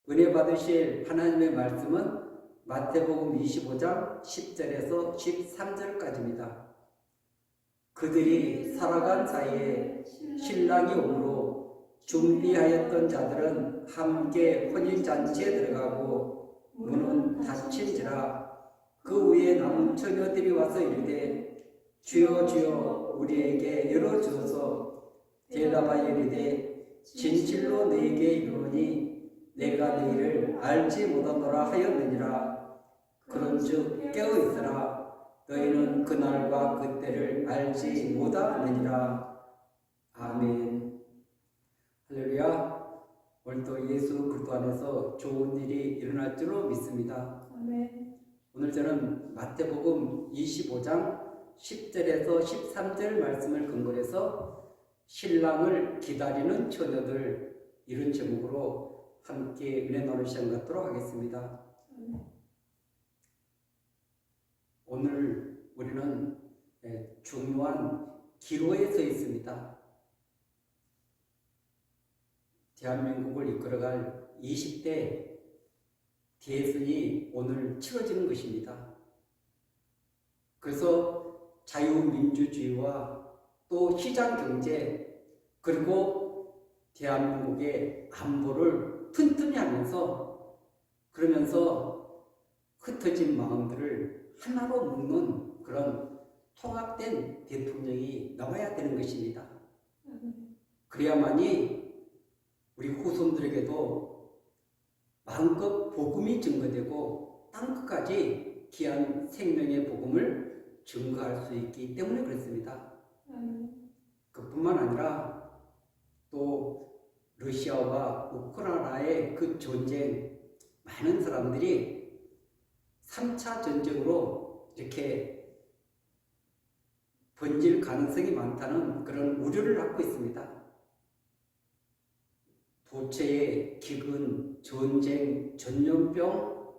은혜 받으실 하나님의 말씀은 마태복음 25장 10절에서 13절까지입니다. 그들이 살아간 사이에 신랑이 오므로 준비하였던 자들은 함께 혼인잔치에 들어가고 문은 닫힌지라. 그 위에 남은 처녀들이 와서 이르되 주여 주여 우리에게 열어주소서. 대답하여 이르되 진실로 너희에게 이르노니 내가 너희를 알지 못하노라 하였느니라. 그런즉 깨어있으라. 너희는 그날과 그때를 알지 못하느니라. 아멘. 할렐루야. 오늘도 예수 그리스도 안에서 좋은 일이 일어날 줄로 믿습니다. 아멘. 오늘 저는 마태복음 25장 10절에서 13절 말씀을 근거로 해서 신랑을 기다리는 처녀들, 이런 제목으로 함께 은혜 나눌 시간 갖도록 하겠습니다. 오늘 우리는 중요한 기로에 서 있습니다. 대한민국을 이끌어갈 20대 대선이 오늘 치러지는 것입니다. 그래서 자유민주주의와 또 시장경제, 그리고 대한민국의 안보를 튼튼히 하면서, 그러면서 흩어진 마음들을 하나로 묶는 그런 통합된 대통령이 나와야 되는 것입니다. 그래야만이 우리 후손들에게도 마음껏 복음이 증거되고 땅끝까지 귀한 생명의 복음을 증거할 수 있기 때문에 그렇습니다. 그뿐만 아니라 또 러시아와 우크라이나의 그 전쟁, 많은 사람들이 3차 전쟁으로 이렇게 번질 가능성이 많다는 그런 우려를 갖고 있습니다. 도처의 기근, 전쟁, 전염병,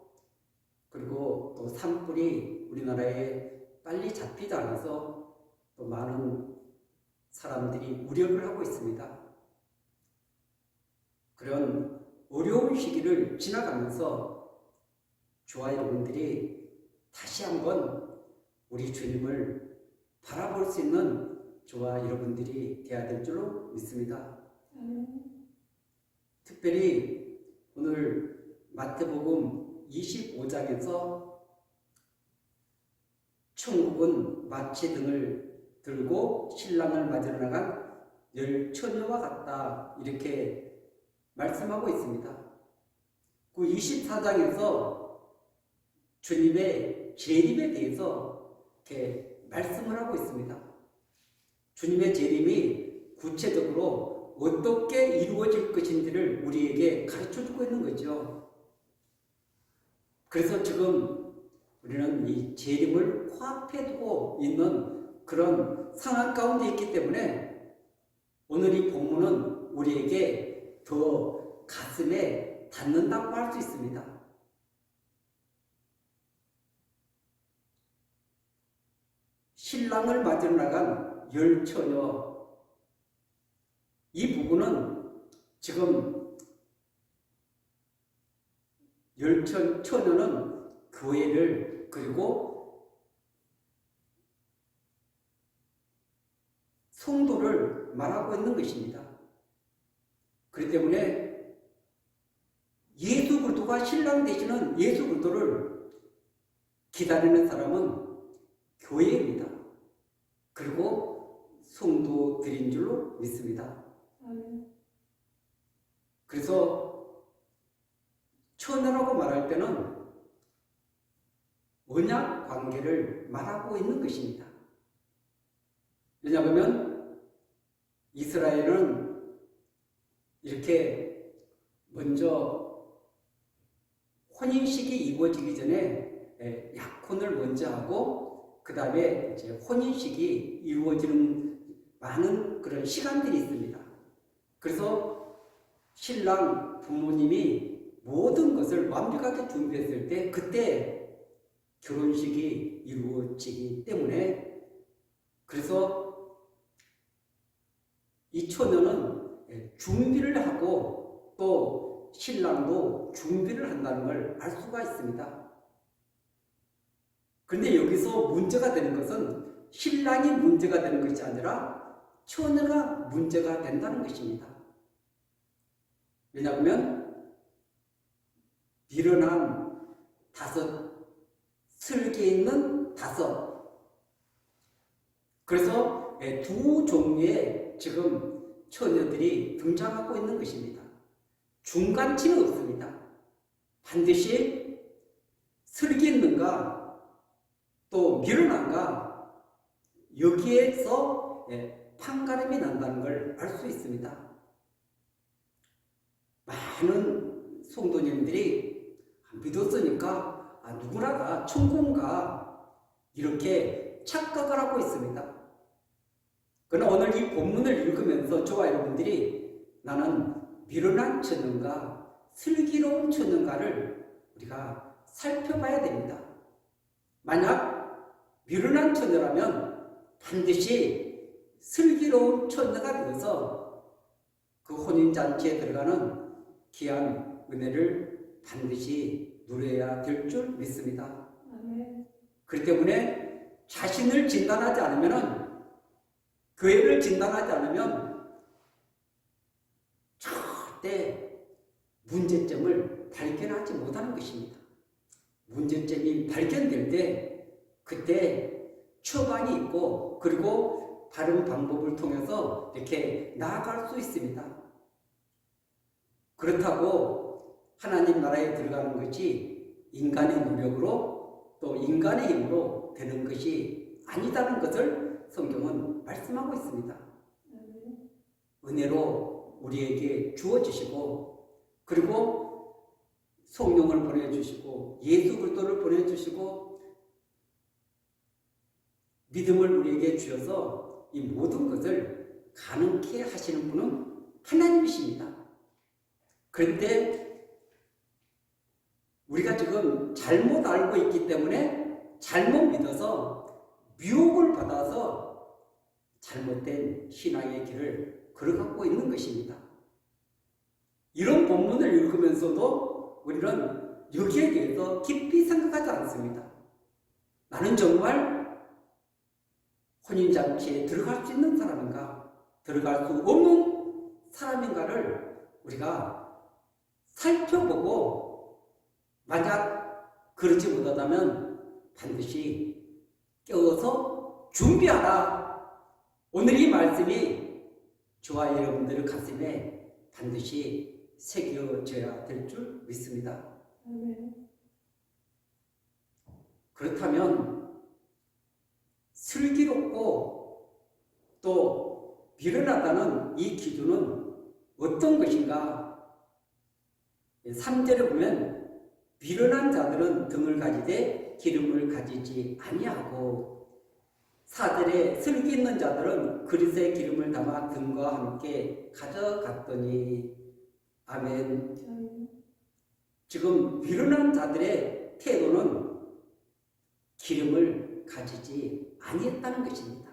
그리고 또 산불이 우리나라에 빨리 잡히지 않아서 또 많은 사람들이 우려를 하고 있습니다. 그런 어려운 시기를 지나가면서 저와 여러분들이 다시 한번 우리 주님을 바라볼 수 있는 저와 여러분들이 되어야 될 줄로 믿습니다. 특별히 오늘 마태복음 25장에서 천국은 마치 등을 들고 신랑을 맞으러 나간 10처녀와 같다, 이렇게 말씀하고 있습니다. 그 24장에서 주님의 재림에 대해서 이렇게 말씀을 하고 있습니다. 주님의 재림이 구체적으로 어떻게 이루어질 것인지를 우리에게 가르쳐주고 있는 거죠. 그래서 지금 우리는 이 재림을 코앞에 두고 있는 그런 상황 가운데 있기 때문에 오늘 이 본문은 우리에게 더 가슴에 닿는다고 할 수 있습니다. 신랑을 맞으러 나간 10처녀, 이 부분은 지금 10처녀는 교회를, 그리고 성도를 말하고 있는 것입니다. 그렇기 때문에 예수 그리스도가 신랑 되시는 예수 그리스도를 기다리는 사람은 교회입니다. 그리고 성도들인 줄로 믿습니다. 그래서 처녀라고 말할 때는 언약 관계를 말하고 있는 것입니다. 왜냐하면 이스라엘은 이렇게 먼저 혼인식이 이루어지기 전에 약혼을 먼저 하고 그 다음에 이제 혼인식이 이루어지는 많은 그런 시간들이 있습니다. 그래서 신랑 부모님이 모든 것을 완벽하게 준비했을 때 그때 결혼식이 이루어지기 때문에, 그래서 이 처녀는 준비를 하고 또 신랑도 준비를 한다는 걸 알 수가 있습니다. 그런데 여기서 문제가 되는 것은 신랑이 문제가 되는 것이 아니라 처녀가 문제가 된다는 것입니다. 왜냐하면 미련한 5, 슬기 있는 5. 그래서 2 종류의 지금 처녀들이 등장하고 있는 것입니다. 중간치는 없습니다. 반드시 슬기 있는가 또 미련한가 여기에서 판가름이 난다는 걸 알 수 있습니다. 많은 성도님들이 믿었으니까 누구나 다 천국가 이렇게 착각을 하고 있습니다. 그러나 오늘 이 본문을 읽으면서 저와 여러분들이 나는 미련한 처녀인가 슬기로운 처녀인가를 우리가 살펴봐야 됩니다. 만약 미련한 처녀라면 반드시 슬기로운 처녀가 되어서 그 혼인잔치에 들어가는 귀한 은혜를 반드시 누려야 될 줄 믿습니다. 그렇기 때문에 자신을 진단하지 않으면, 교회를 진단하지 않으면 절대 문제점을 발견하지 못하는 것입니다. 문제점이 발견될 때 그때 처방이 있고 그리고 다른 방법을 통해서 이렇게 나아갈 수 있습니다. 그렇다고 하나님 나라에 들어가는 것이 인간의 노력으로 또 인간의 힘으로 되는 것이 아니다는 것을 성경은 말씀하고 있습니다. 은혜로 우리에게 주어지시고 그리고 성령을 보내주시고 예수 그리스도를 보내주시고 믿음을 우리에게 주셔서 이 모든 것을 가능케 하시는 분은 하나님이십니다. 그런데 우리가 지금 잘못 알고 있기 때문에 잘못 믿어서 미혹을 받아서 잘못된 신앙의 길을 걸어가고 있는 것입니다. 이런 본문을 읽으면서도 우리는 여기에 대해서 깊이 생각하지 않습니다. 나는 정말 혼인잔치에 들어갈 수 있는 사람인가, 들어갈 수 없는 사람인가를 우리가 살펴보고 만약 그러지 못하다면 반드시 깨워서 준비하라. 오늘 이 말씀이 저와 여러분들 가슴에 반드시 새겨져야 될 줄 믿습니다. 그렇다면 슬기롭고 또 미련하다는 이 기준은 어떤 것인가? 3절에 보면 미련한 자들은 등을 가지되 기름을 가지지 아니하고 4절에 슬기 있는 자들은 그릇에 기름을 담아 등과 함께 가져갔더니 아멘. 지금 미련한 자들의 태도는 기름을 가지지 아니했다는 것입니다.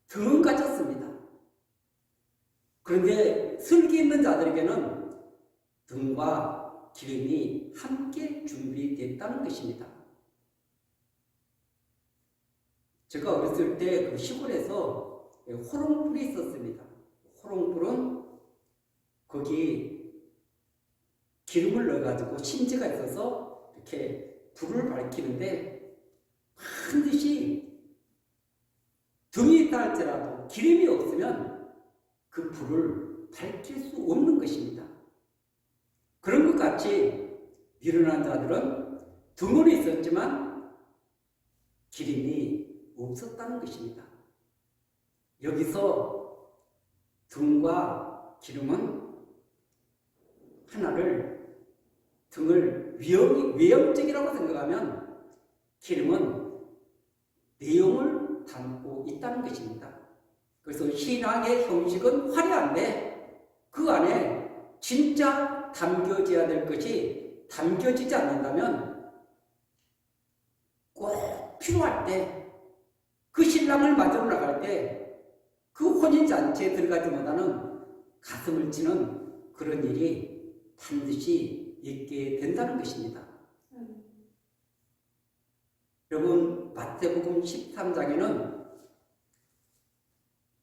등은 가졌습니다. 그런데 슬기 있는 자들에게는 등과 기름이 함께 준비됐다는 것입니다. 제가 어렸을 때 그 시골에서 호롱불이 있었습니다. 호롱불은 거기 기름을 넣어가지고 심지가 있어서 이렇게 불을 밝히는데 반드시 등이 있다 할지라도 기름이 없으면 그 불을 밝힐 수 없는 것입니다. 그런 것 같이 미련한 자들은 등은 있었지만 기름이 없었다는 것입니다. 여기서 등과 기름은 하나를 등을 외형적이라고 생각하면 기름은 내용을 담고 있다는 것입니다. 그래서 신앙의 형식은 화려한데 그 안에 진짜 담겨져야 될 것이 담겨지지 않는다면 꼭 필요할 때 그 신랑을 맞으러 나갈 때 그 혼인잔치에 들어가지 못하는 가슴을 치는 그런 일이 반드시 있게 된다는 것입니다. 여러분, 마태복음 13장에는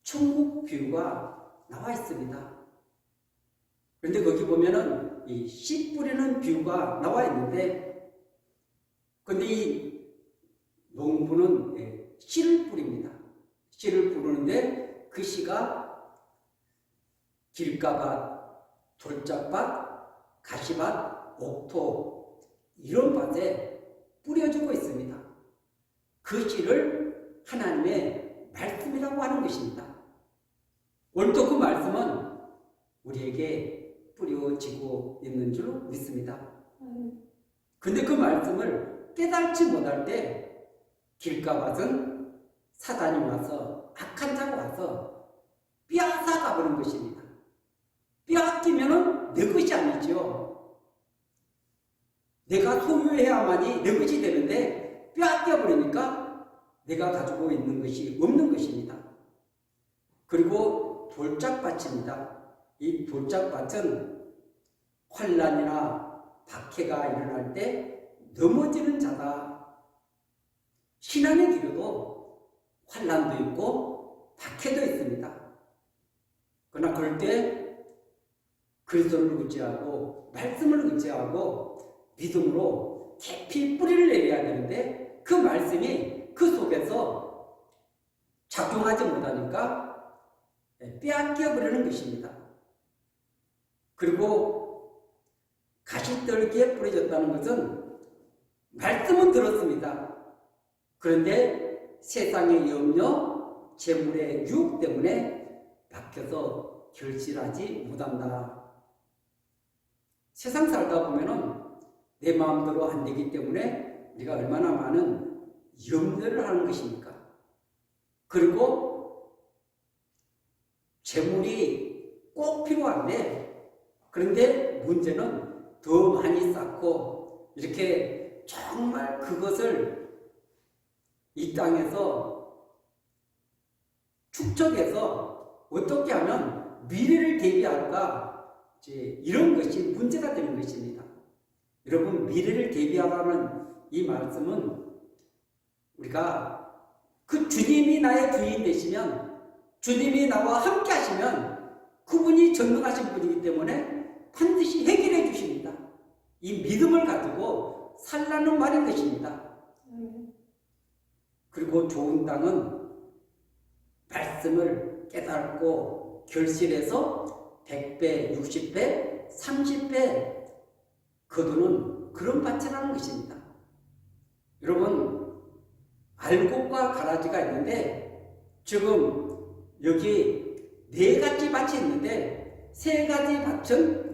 천국 비유가 나와 있습니다. 그런데 거기 보면은 이 씨 뿌리는 비유가 나와 있는데, 근데 이 농부는 씨를 뿌립니다. 씨를 뿌리는데 그 씨가 길가밭, 돌짝밭, 가시밭, 옥토 이런 밭에 뿌려주고 있습니다. 그 씨를 하나님의 말씀이라고 하는 것입니다. 오늘도 그 말씀은 우리에게 뿌려지고 있는 줄 믿습니다. 근데 그 말씀을 깨닫지 못할 때 길가밭은 사단이 와서, 악한 자가 와서 빼앗아 가버린 것입니다. 빼앗기면은 내 것이 아니죠. 내가 소유해야만이 내 것이 되는데 빼앗겨 버리니까 내가 가지고 있는 것이 없는 것입니다. 그리고 돌짝밭입니다. 이 돌짝밭은 환난이나 박해가 일어날 때 넘어지는 자다. 신앙의 길에도 환난도 있고 박해도 있습니다. 그러나 그럴 때 그리스도를 의지하고 말씀을 의지하고 믿음으로 깊이 뿌리를 내려야 되는데, 그 말씀이 그 속에서 작용하지 못하니까 빼앗겨 버리는 것입니다. 그리고 가시떨기에 뿌려졌다는 것은 말씀은 들었습니다. 그런데 세상의 염려, 재물의 유혹 때문에 박혀서 결실하지 못한다. 세상 살다 보면은 내 마음대로 안 되기 때문에 우리가 얼마나 많은 염려를 하는 것입니까? 그리고 재물이 꼭 필요한데, 그런데 문제는 더 많이 쌓고 이렇게 정말 그것을 이 땅에서 축적해서 어떻게 하면 미래를 대비할까, 이런 것이 문제가 되는 것입니다. 여러분, 미래를 대비하라는 이 말씀은 우리가 그 주님이 나의 주인 되시면, 주님이 나와 함께 하시면 그분이 전능하신 분이기 때문에 반드시 해결해 주십니다. 이 믿음을 가지고 살라는 말인 것입니다. 그리고 좋은 땅은 말씀을 깨닫고 결실해서 100배, 60배, 30배 거두는 그런 밭이라는 것입니다. 여러분, 알곡과 가라지가 있는데 지금 여기 4가지 밭이 있는데 3가지 밭은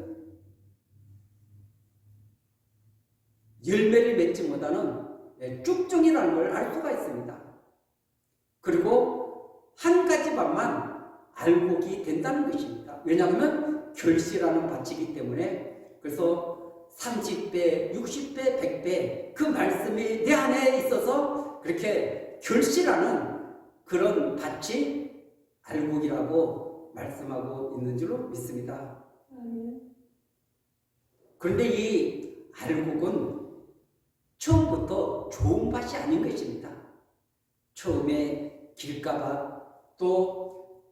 열매를 맺지 못하는 쭉정이라는 걸 알 수가 있습니다. 그리고 한 가지 밭만 알곡이 된다는 것입니다. 왜냐하면 결실하는 밭이기 때문에. 그래서 30배, 60배, 100배 그 말씀이 내 안에 있어서 그렇게 결실하는 그런 밭이 알곡이라고 말씀하고 있는 줄로 믿습니다. 그런데 이 알곡은 처음부터 좋은 밭이 아닌 것입니다. 처음에 길가밭, 또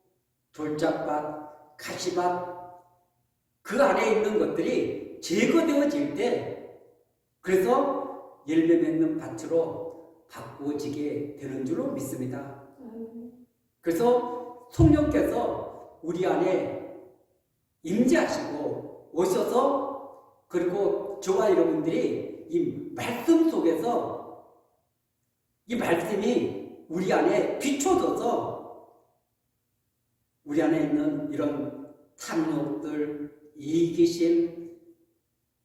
돌짝밭, 가시밭, 그 안에 있는 것들이 제거되어질 때 그래서 열매 맺는 밭으로 바꾸어지게 되는 줄로 믿습니다. 그래서 성령께서 우리 안에 임재하시고 오셔서, 그리고 저와 여러분들이 이 말씀 속에서 이 말씀이 우리 안에 비춰져서 우리 안에 있는 이런 탐욕들, 이기심,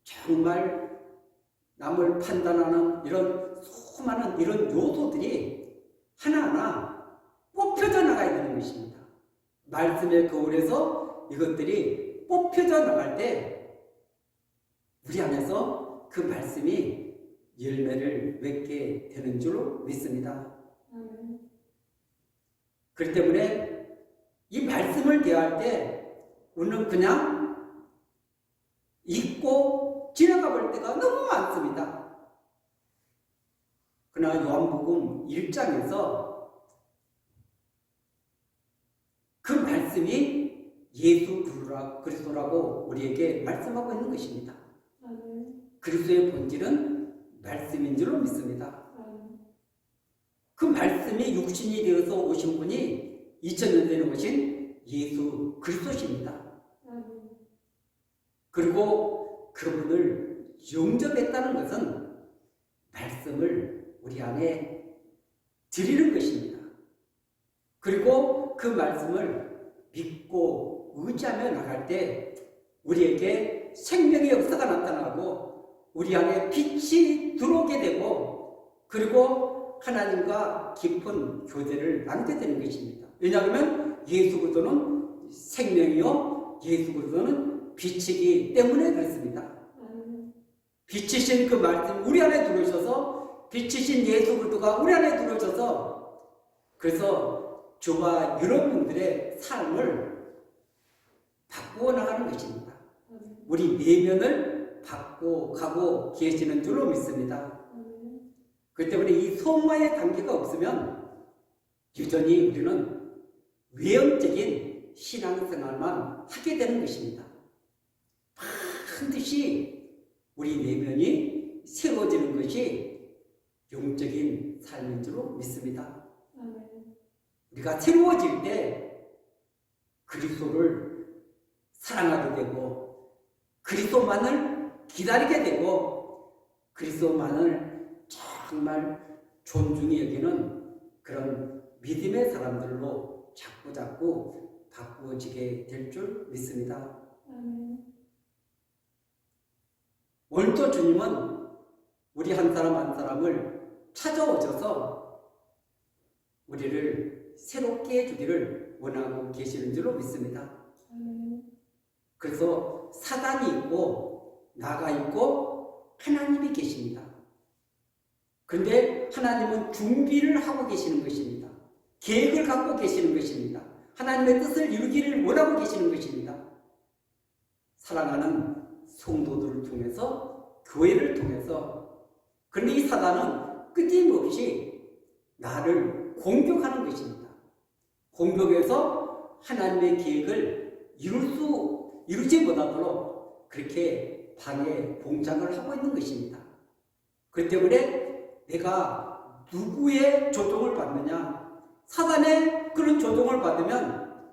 정말 남을 판단하는 이런 수많은 이런 요소들이 하나하나 뽑혀져 나가야 되는 것입니다. 말씀의 거울에서 이것들이 뽑혀져 나갈 때 우리 안에서 그 말씀이 열매를 맺게 되는 줄로 믿습니다. 그렇기 때문에 이 말씀을 대할 때 우리는 그냥 잊고 지나가 볼 때가 너무 많습니다. 그러나 요한복음 1장에서 그 말씀이 예수 그리스도라고 우리에게 말씀하고 있는 것입니다. 그리스도의 본질은 말씀인 줄로 믿습니다. 그 말씀이 육신이 되어서 오신 분이 2000년 전에 오신 예수 그리스도십니다. 그리고 그분을 영접했다는 것은 말씀을 우리 안에 드리는 것입니다. 그리고 그 말씀을 믿고 의지하며 나갈 때 우리에게 생명의 역사가 나타나고 우리 안에 빛이 들어오게 되고 그리고 하나님과 깊은 교제를 나누게 되는 것입니다. 왜냐하면 예수 그리스도는 생명이요 예수 그리스도는 빛이기 때문에 그렇습니다. 빛이신 그 말씀 우리 안에 들어오셔서 빛이신 예수 그리스도가 우리 안에 들어오셔서 그래서 저와 여러분들의 삶을 바꾸어 나가는 것입니다. 우리 내면을 바꿔가고 계시는 줄로 믿습니다. 그렇기 때문에 이 소마의 단계가 없으면 여전히 우리는 외형적인 신앙생활만 하게 되는 것입니다. 반드시 우리 내면이 새로워지는 것이 영적인 삶인 줄로 믿습니다. 우리가 새로워질 때 그리스도를 사랑하게 되고 그리스도만을 기다리게 되고 그리스도만을 정말 존중히 여기는 그런 믿음의 사람들로 자꾸자꾸 바꾸어지게 될 줄 믿습니다. 오늘도 주님은 우리 한 사람 한 사람을 찾아오셔서 우리를 새롭게 해주기를 원하고 계시는 줄로 믿습니다. 그래서 사단이 있고 나가 있고 하나님이 계십니다. 그런데 하나님은 준비를 하고 계시는 것입니다. 계획을 갖고 계시는 것입니다. 하나님의 뜻을 이루기를 원하고 계시는 것입니다. 사랑하는 성도들을 통해서 교회를 통해서 그런데 이 사단은 끊임없이 나를 공격하는 것입니다. 공격해서 하나님의 계획을 이루지 못하도록 그렇게 방해 공작을 하고 있는 것입니다. 그렇기 때문에 내가 누구의 조종을 받느냐 사단의 그런 조종을 받으면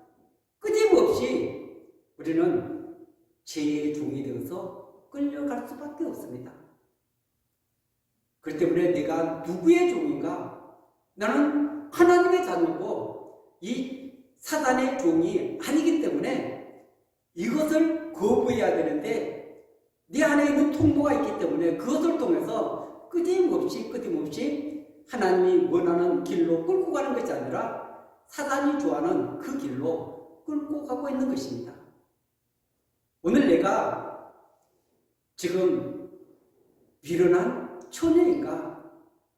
끊임없이 우리는 죄의 종이 되어서 끌려갈 수밖에 없습니다. 그렇기 때문에 내가 누구의 종인가? 나는 하나님의 자녀고 이 사단의 종이 아니기 때문에 이것을 거부해야 되는데 내 안에 있는 통로가 있기 때문에 그것을 통해서 끊임없이 하나님이 원하는 길로 끌고 가는 것이 아니라 사단이 좋아하는 그 길로 끌고 가고 있는 것입니다. 오늘 내가 지금 미련한 처녀인가?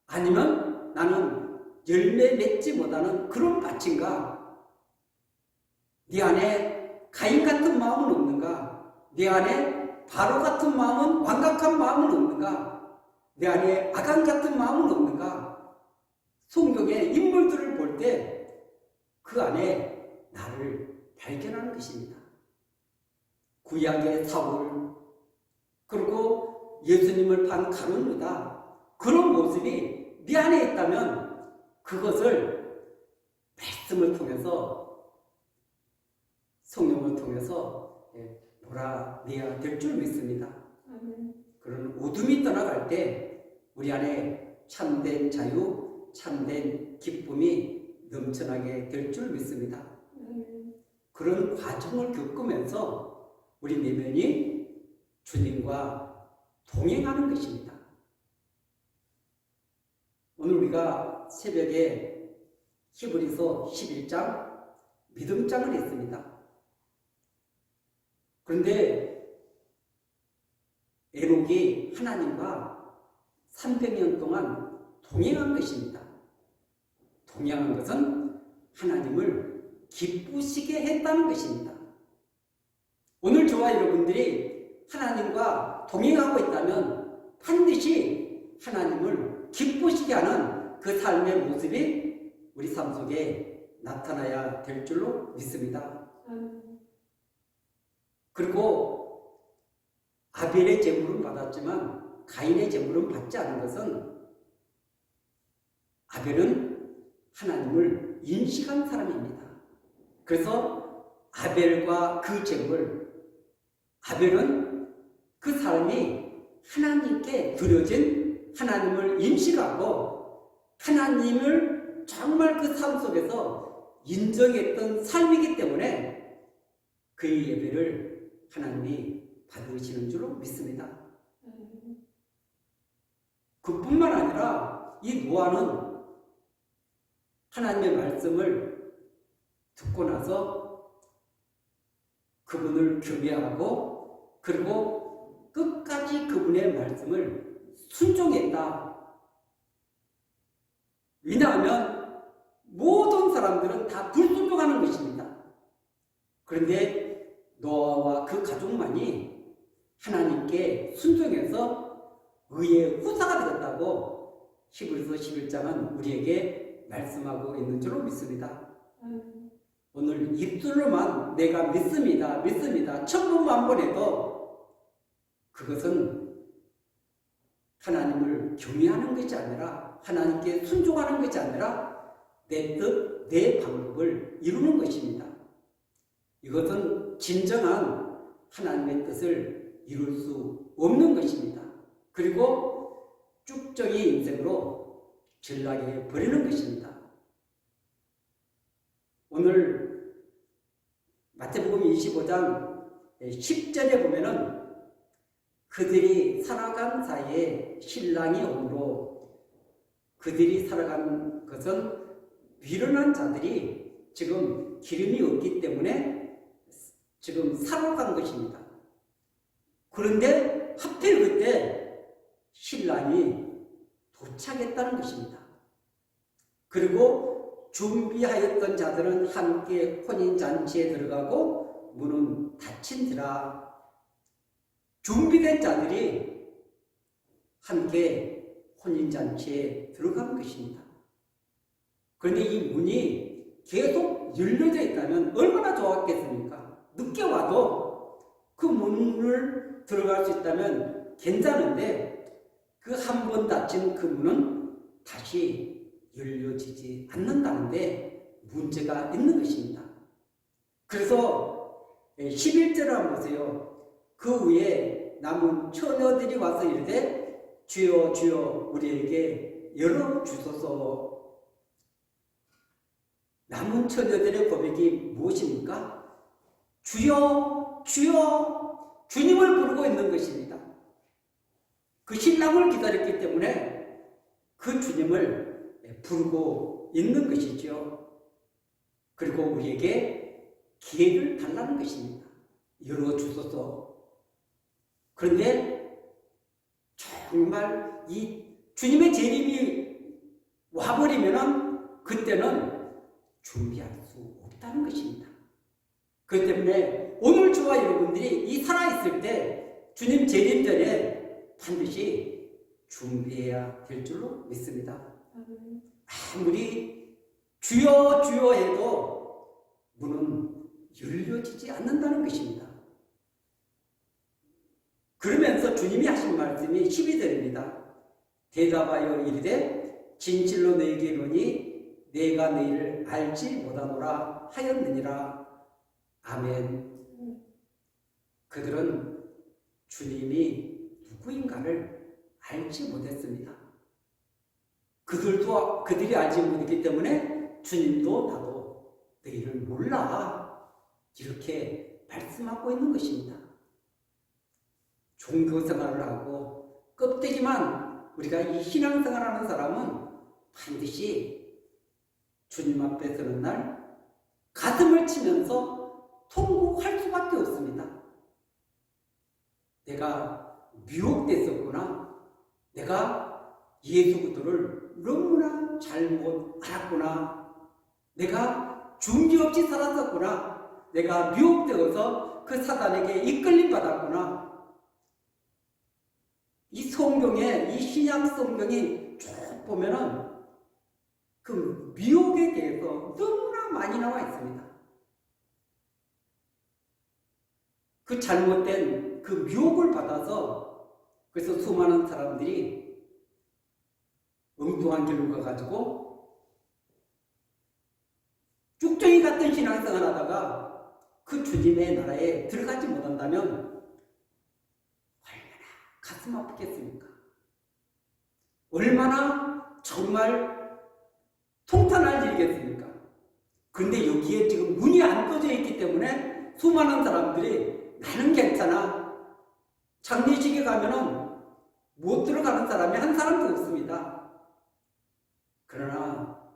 아니면 나는 열매 맺지 못하는 그런 밭인가? 네 안에 가인 같은 마음은 없는가? 내 안에 바로 같은 마음은 완악한 마음은 없는가? 내 안에 아간 같은 마음은 없는가? 성경의 인물들을 볼 때 그 안에 나를 발견하는 것입니다. 구약의 사울 그리고 예수님을 판 가룟 유다 그런 모습이 네 안에 있다면 그것을 말씀을 통해서 성령을 통해서 몰아내야 될 줄 믿습니다. 그런 어둠이 떠나갈 때 우리 안에 참된 자유, 참된 기쁨이 넘쳐나게 될 줄 믿습니다. 그런 과정을 겪으면서 우리 내면이 주님과 동행하는 것입니다. 오늘 우리가 새벽에 히브리서 11장 믿음장을 했습니다. 그런데 에녹이 하나님과 300년 동안 동행한 것입니다. 동행한 것은 하나님을 기쁘시게 했다는 것입니다. 오늘 저와 여러분들이 하나님과 동행하고 있다면 반드시 하나님을 기쁘시게 하는 그 삶의 모습이 우리 삶 속에 나타나야 될 줄로 믿습니다. 그리고 아벨의 제물은 받았지만 가인의 제물은 받지 않은 것은 아벨은 하나님을 인식한 사람입니다. 그래서 아벨과 그 제물, 아벨은 그 삶이 하나님께 드려진 하나님을 인식하고 하나님을 정말 그 삶 속에서 인정했던 삶이기 때문에 그의 예배를 하나님이 받으시는 줄로 믿습니다. 그뿐만 아니라 이 노아는 하나님의 말씀을 듣고 나서 그분을 경외하고 그리고 끝까지 그분의 말씀을 순종했다. 왜냐하면 모든 사람들은 다 불순종하는 것입니다. 그런데 노아와 그 가족만이 하나님께 순종해서 의의 후사가 되었다고 히브리서 11장은 우리에게 말씀하고 있는 줄로 믿습니다. 오늘 입술로만 내가 믿습니다, 믿습니다, 천번만 해도 그것은 하나님을 경외하는 것이 아니라 하나님께 순종하는 것이 아니라 내 뜻, 내 방법을 이루는 것입니다. 이것은 진정한 하나님의 뜻을 이룰 수 없는 것입니다. 그리고 쭉정이 인생으로 전락해 버리는 것입니다. 오늘 마태복음 25장 10절에 보면은 그들이 살아간 사이에 신랑이 오므로 그들이 살아간 것은 미련한 자들이 지금 기름이 없기 때문에 지금 살아간 것입니다. 그런데 하필 그때 신랑이 도착했다는 것입니다. 그리고 준비하였던 자들은 함께 혼인잔치에 들어가고 문은 닫힌지라. 준비된 자들이 함께 혼인잔치에 들어간 것입니다. 그런데 이 문이 계속 열려져 있다면 얼마나 좋았겠습니까? 늦게 와도 그 문을 들어갈 수 있다면 괜찮은데 그 한 번 닫힌 그 문은 다시 열려지지 않는다는데 문제가 있는 것입니다. 그래서 11절을 한번 보세요. 그 위에 남은 처녀들이 와서 이르되 주여 주여 우리에게 열어주소서. 남은 처녀들의 고백이 무엇입니까? 주여 주여 주님을 부르고 있는 것입니다. 그 신랑을 기다렸기 때문에 그 주님을 부르고 있는 것이죠. 그리고 우리에게 기회를 달라는 것입니다. 열어주소서. 그런데 정말 이 주님의 재림이 와버리면 그때는 준비할 수 없다는 것입니다. 그렇기 때문에 오늘 저와 여러분들이 이 살아있을 때 주님 재림 전에 반드시 준비해야 될 줄로 믿습니다. 아무리 주여 주여 해도 문은 열려지지 않는다는 것입니다. 그러면서 주님이 하신 말씀이 12절입니다. 대답하여 이르되 진실로 너희에게 이르노니 내가 너희를 알지 못하노라 하였느니라. 아멘. 그들은 주님이 누구인가를 알지 못했습니다. 그들이 알지 못했기 때문에 주님도 나도 너희를 몰라 이렇게 말씀하고 있는 것입니다. 종교생활을 하고 껍데기만 우리가 이 신앙생활하는 사람은 반드시 주님 앞에 서는 날 가슴을 치면서 통곡할 수밖에 없습니다. 내가 미혹됐었구나. 내가 예수 그리스도를 너무나 잘못 알았구나. 내가 준비 없이 살았었구나. 내가 미혹되어서 그 사단에게 이끌림 받았구나. 이 성경에, 이 신약 성경이 쭉 보면은 그 미혹에 대해서 너무나 많이 나와 있습니다. 그 잘못된 그 미혹을 받아서 그래서 수많은 사람들이 엉뚱한 길로 가가지고 쭉정이 같은 신앙생활 하다가 그 주님의 나라에 들어가지 못한다면 얼마나 가슴 아프겠습니까? 얼마나 정말 통탄할 일이겠습니까? 그런데 여기에 지금 문이 안 떠져 있기 때문에 수많은 사람들이 나는 괜찮아. 장례식에 가면은 못 들어가는 사람이 한 사람도 없습니다. 그러나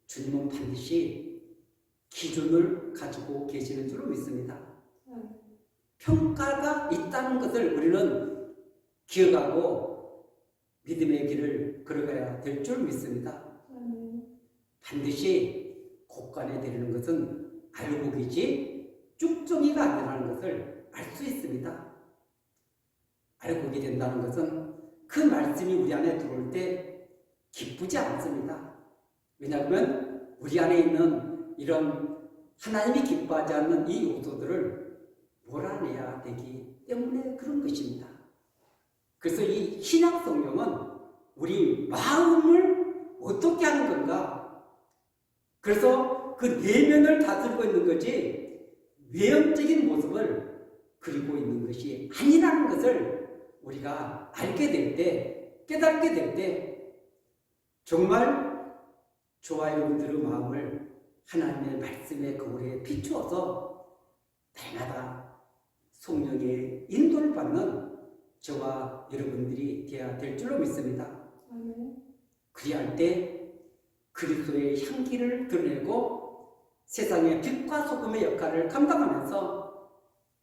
주님은 반드시 기준을 가지고 계시는 줄로 믿습니다. 평가가 있다는 것을 우리는 기억하고 믿음의 길을 걸어가야 될 줄 믿습니다. 반드시 곳간에 되는 것은 알곡이지 쭉정이가 아니라는 것을 알 수 있습니다. 알곡이 된다는 것은 그 말씀이 우리 안에 들어올 때 기쁘지 않습니다. 왜냐하면 우리 안에 있는 이런 하나님이 기뻐하지 않는 이 요소들을 몰아내야 되기 때문에 그런 것입니다. 그래서 이 신약 성경은 우리 마음을 어떻게 하는 건가? 그래서 그 내면을 다스리고 있는 거지 외형적인 모습을 그리고 있는 것이 아니라는 것을 우리가 알게 될 때, 깨닫게 될 때 정말 저와 여러분들의 마음을 하나님의 말씀의 거울에 비추어서 날마다 성령의 인도를 받는 저와 여러분들이 되어야 될 줄로 믿습니다. 그리할 때 그리스도의 향기를 드러내고 세상의 빛과 소금의 역할을 감당하면서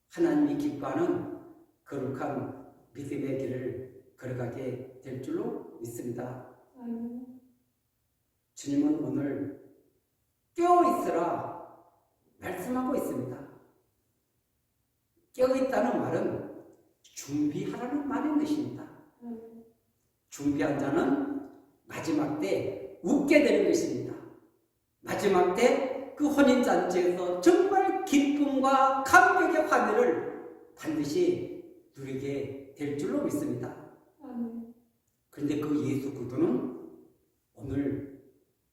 하나님이 기뻐하는 거룩한 믿음의 길을 걸어가게 될 줄로 믿습니다. 주님은 오늘 깨어있으라 말씀하고 있습니다. 깨어있다는 말은 준비하라는 말인 것입니다. 준비한 자는 마지막 때 웃게 되는 것입니다. 마지막 때 그 혼인잔치에서 정말 기쁨과 감격의 환희를 반드시 누리게 될 줄로 믿습니다. 그런데 그 예수 그리스도는 오늘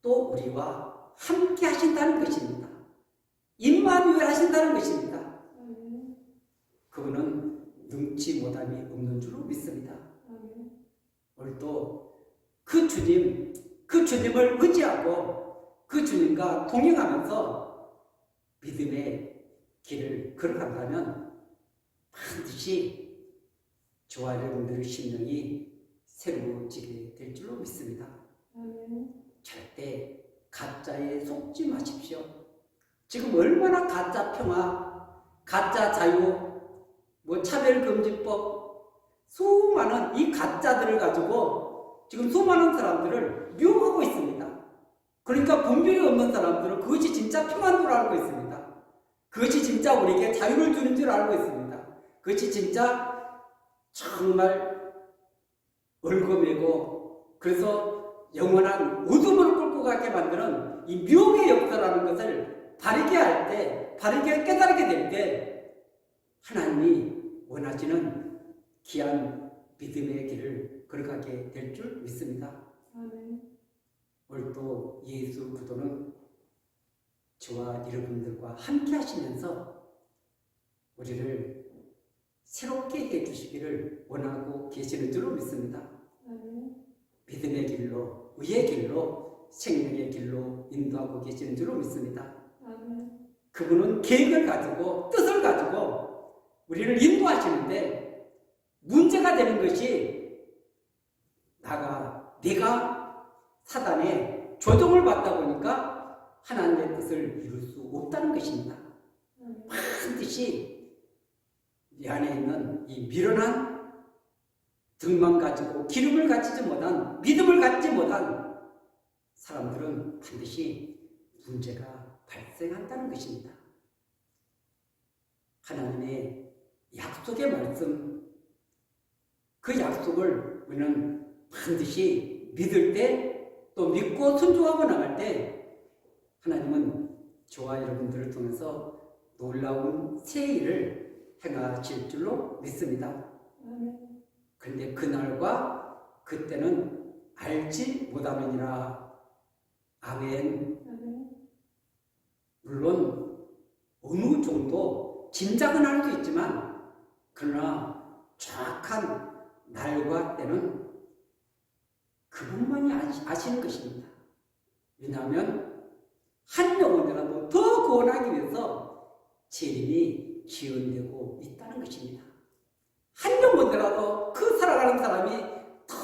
또 우리와 함께 하신다는 것입니다. 임마누엘 하신다는 것입니다. 그분은 능치 못함이 없는 줄로 믿습니다. 오늘도 그 주님을 의지하고 그 주님과 동행하면서 믿음의 길을 걸어간다면 반드시 저와 여러분들의 심령이 새로워지게 될 줄로 믿습니다. 절대 가짜에 속지 마십시오. 지금 얼마나 가짜 평화, 가짜 자유, 차별금지법, 수많은 이 가짜들을 가지고 지금 수많은 사람들을 미혹하고 있습니다. 그러니까 분별이 없는 사람들은 그것이 진짜 평안인 줄 알고 있습니다. 그것이 진짜 우리에게 자유를 주는 줄 알고 있습니다. 그것이 진짜 정말 얼거매고 그래서 영원한 어둠을 끌고 가게 만드는 이 미혹의 역사라는 것을 바르게 할 때, 바르게 깨달게 될 때 하나님이 원하시는 귀한 믿음의 길을 걸어가게 될 줄 믿습니다. 오늘도 예수 그리스도는 저와 여러분들과 함께 하시면서 우리를 새롭게 해주시기를 원하고 계시는 줄로 믿습니다. 믿음의 길로, 의의 길로, 생명의 길로 인도하고 계시는 줄로 믿습니다. 그분은 계획을 가지고 뜻을 가지고 우리를 인도하시는데 문제가 되는 것이 내가 사단의 조종을 받다 보니까 하나님의 뜻을 이룰 수 없다는 것입니다. 반드시 이 안에 있는 이 미련한 등만 가지고 기름을 갖추지 못한 믿음을 갖지 못한 사람들은 반드시 문제가 발생한다는 것입니다. 하나님의 약속의 말씀 그 약속을 우리는 반드시 믿을 때 또 믿고 순종하고 나갈 때 하나님은 저와 여러분들을 통해서 놀라운 새 일을 행하실 줄로 믿습니다. 그런데 그날과 그때는 알지 못하느니라. 아멘. 물론 어느 정도 짐작은 할 수 있지만 그러나 정확한 날과 때는 그분만이 아시는 것입니다. 왜냐하면 한 영혼이라도 더 구원하기 위해서 재림이 기원되고 있다는 것입니다. 한 영혼이라도 그 살아가는 사람이 더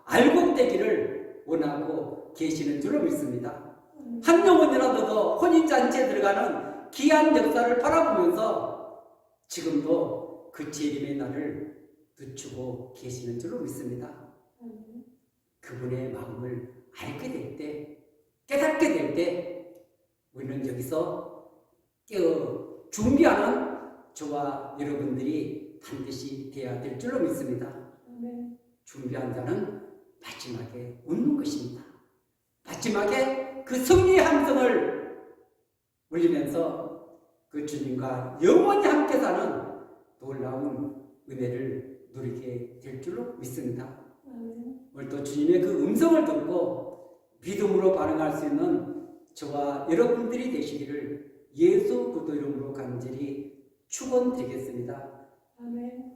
알곡되기를 원하고 계시는 줄로 믿습니다. 한 영혼이라도 더 혼인잔치에 들어가는 귀한 역사를 바라보면서 지금도 그 재림의 날을 늦추고 계시는 줄로 믿습니다. 그분의 마음을 알게 될 때, 깨닫게 될 때 우리는 여기서 준비하는 저와 여러분들이 반드시 되어야 될 줄로 믿습니다. 준비한 자는 마지막에 웃는 것입니다. 마지막에 그 승리의 함성을 울리면서 그 주님과 영원히 함께 사는 놀라운 은혜를 누리게 될 줄로 믿습니다. 오늘 또 주님의 그 음성을 듣고 믿음으로 반응할 수 있는 저와 여러분들이 되시기를 예수 그리스도 이름으로 간절히 축원드리겠습니다. 아멘.